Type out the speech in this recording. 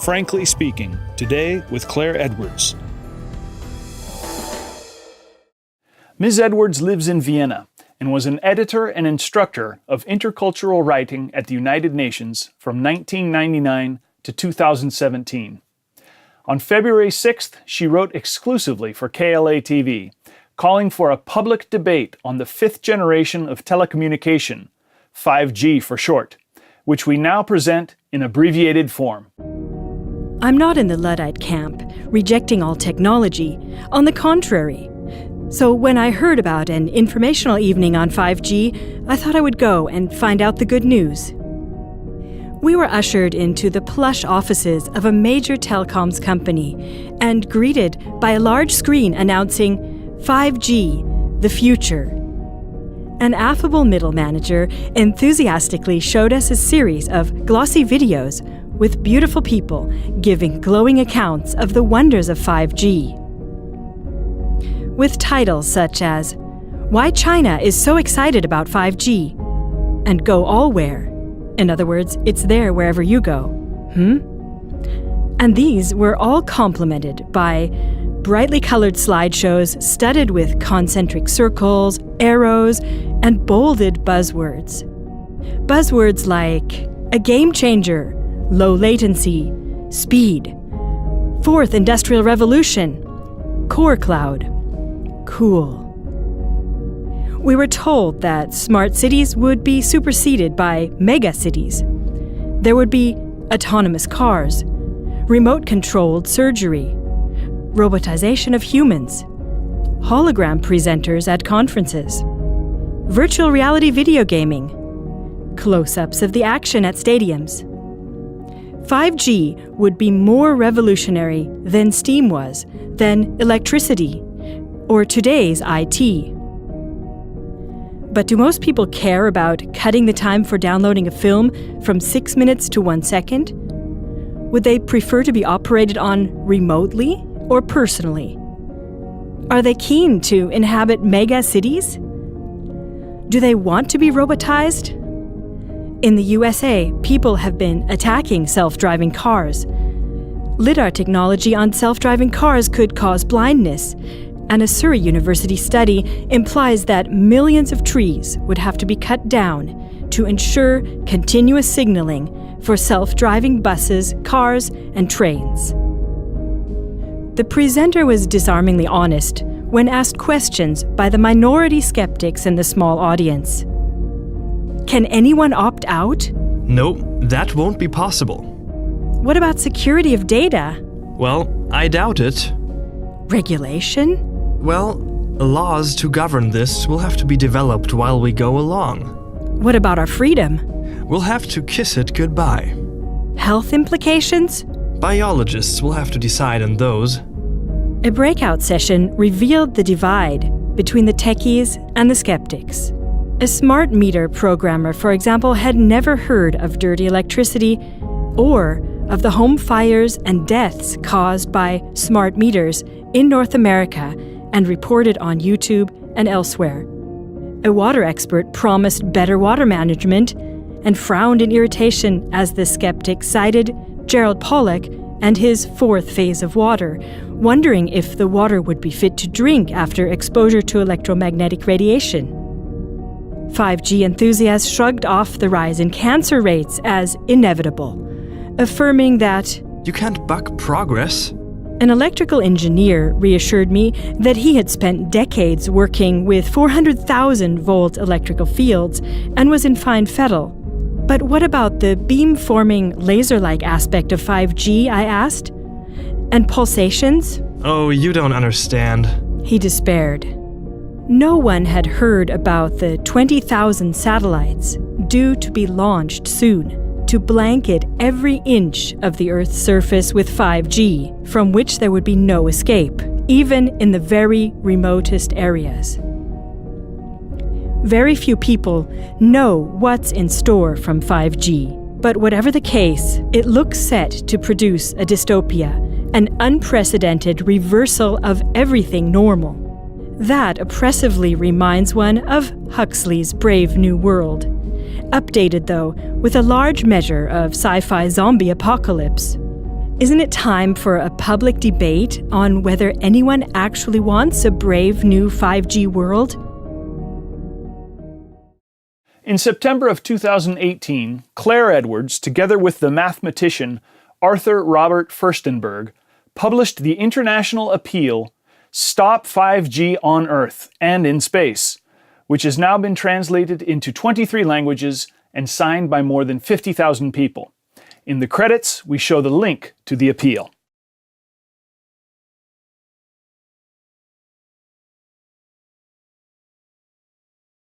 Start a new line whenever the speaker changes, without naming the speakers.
Frankly Speaking, today with Claire Edwards. Ms. Edwards lives in Vienna and was an editor and instructor of intercultural writing at the United Nations from 1999 to 2017. On February 6th, she wrote exclusively for KLA-TV, calling for a public debate on the fifth generation of telecommunication, 5G for short, which we now present in abbreviated form.
I'm not in the Luddite camp, rejecting all technology. On the contrary. So when I heard about an informational evening on 5G, I thought I would go and find out the good news. We were ushered into the plush offices of a major telecoms company and greeted by a large screen announcing 5G, the future. An affable middle manager enthusiastically showed us a series of glossy videos with beautiful people giving glowing accounts of the wonders of 5G. With titles such as, Why China is so excited about 5G, and Go All Where. In other words, it's there wherever you go. And these were all complemented by brightly colored slideshows studded with concentric circles, arrows, and bolded buzzwords. Buzzwords like a game changer, low latency, speed, fourth industrial revolution, core cloud, cool. We were told that smart cities would be superseded by mega cities. There would be autonomous cars, remote-controlled surgery, robotization of humans, hologram presenters at conferences, virtual reality video gaming, close-ups of the action at stadiums. 5G would be more revolutionary than steam was, than electricity, or today's IT. But do most people care about cutting the time for downloading a film from 6 minutes to 1 second? Would they prefer to be operated on remotely or personally? Are they keen to inhabit mega cities? Do they want to be robotized? In the USA, people have been attacking self-driving cars. LiDAR technology on self-driving cars could cause blindness, and a Surrey University study implies that millions of trees would have to be cut down to ensure continuous signaling for self-driving buses, cars, and trains. The presenter was disarmingly honest when asked questions by the minority skeptics in the small audience. Can anyone opt out?
No, that won't be possible.
What about security of data?
Well, I doubt it.
Regulation?
Well, laws to govern this will have to be developed while we go along.
What about our freedom?
We'll have to kiss it goodbye.
Health implications?
Biologists will have to decide on those.
A breakout session revealed the divide between the techies and the skeptics. A smart meter programmer, for example, had never heard of dirty electricity or of the home fires and deaths caused by smart meters in North America and reported on YouTube and elsewhere. A water expert promised better water management and frowned in irritation as the skeptic cited Gerald Pollack and his fourth phase of water, wondering if the water would be fit to drink after exposure to electromagnetic radiation. 5G enthusiasts shrugged off the rise in cancer rates as inevitable, affirming that
you can't buck progress.
An electrical engineer reassured me that he had spent decades working with 400,000-volt electrical fields and was in fine fettle. But what about the beam-forming laser-like aspect of 5G, I asked? And pulsations?
Oh, you don't understand.
He despaired. No one had heard about the 20,000 satellites due to be launched soon to blanket every inch of the Earth's surface with 5G, from which there would be no escape, even in the very remotest areas. Very few people know what's in store from 5G, but whatever the case, it looks set to produce a dystopia, an unprecedented reversal of everything normal. That oppressively reminds one of Huxley's Brave New World, updated though with a large measure of sci-fi zombie apocalypse. Isn't it time for a public debate on whether anyone actually wants a brave new 5G world?
In September of 2018, Claire Edwards, together with the mathematician Arthur Robert Furstenberg, published the international appeal Stop 5G on Earth and in Space, which has now been translated into 23 languages and signed by more than 50,000 people. In the credits, we show the link to the appeal.